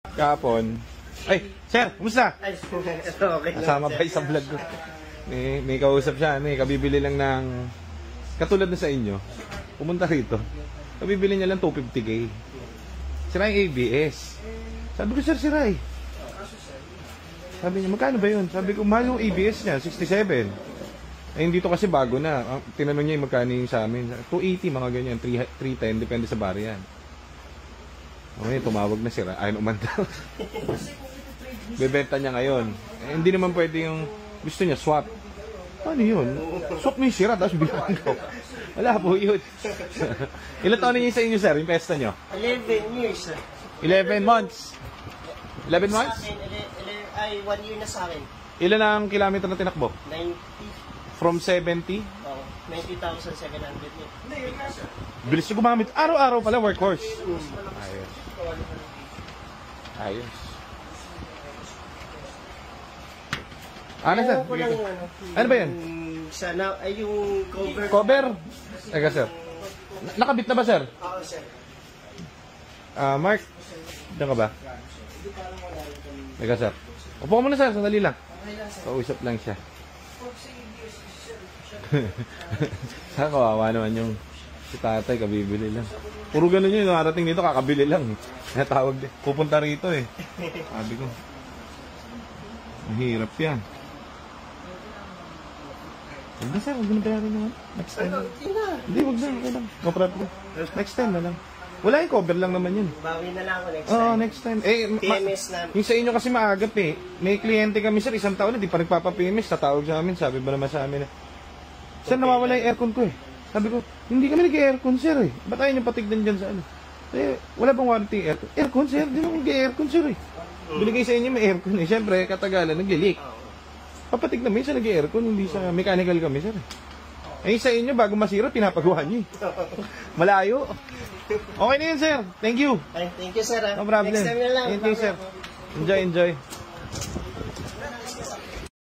Kahapon. Ay, sir, kumusta? Ay, okay lang. Kasama pa sa vlog ko. May kausap siya, kabibili lang ng katulad na sa inyo. Pumunta rito. Kabibili niya lang 250k. Sira yung ABS. Sabi ko, sir, sira eh. Sabi niya, magkano ba yun? Sabi ko, mahal yung ABS niya, 67. Eh, dito kasi bago na. Tinanong niya yung magkano yung sa amin. 280, mga ganyan. 310, depende sa bariyan. Okay, tumawag na sira. Ayun, umanda. Bebenta niya ngayon. Eh, hindi naman pwede yung gusto niya, swap. Ano yun? Swap mo yung sira, tapos bilang ko. Wala po yun. Ilan taon na yun sa inyo, sir, yung pesta nyo? 11 years. 11 months. 11 months? Sa akin, ay 1 year na sa akin. Ilan ang kilometer na tinakbo? 90. From 70? Oh, 90,700 yun. Bilis niyo gumamit. Araw-araw pala, workhorse. Ayos. Ayos. Ano, sir? Ko lang, Ano ba yan? Sana, ay yung cover. Cover? Teka, sir. Nakabit na ba, sir? Oo, sir. Mark, diyan ka ba? Teka, sir. Upo ka muna, sir. Sandali lang. Kausap lang siya. Saka kawawa naman yung si tatay, kabibili lang. Puro ganun yun, narating dito, kakabili lang. Natawag din. Pupunta rito eh. Sabi ko, mahirap yan. Huwag na, sir, huwag na bayaran naman. Next time. Hindi, huwag na, okay lang. No problem. Next time na lang. Wala yung cover lang naman yun. Bawi na lang ako next time. Oo, next time. Eh, PMS na. yung sa inyo kasi maagap eh. May kliyente kami, sir, isang taon na, di pa nagpapa-PMS. Tatawag sa amin, sabi ba naman sa amin na, sir, nawawala yung aircon ko eh. Sabi ko, hindi kami nag-aircon, sir eh. Ba't ayaw nyo patignan dyan sa ano? Eh, wala bang warranty yung aircon? Aircon, sir? Di naman nag-aircon, sir eh. Binigay sa inyo may aircon eh. Siyempre, katagalan, nag-leak. Papatignan mo yun sa nag-aircon, hindi sa mechanical kami, sir eh. Eh, sa inyo, bago masira, pinapagawa nyo eh. Malayo. Okay na yun, sir. Thank you. Ay, thank you, sir. No problem. Next time na lang. Thank you, sir. Enjoy, enjoy.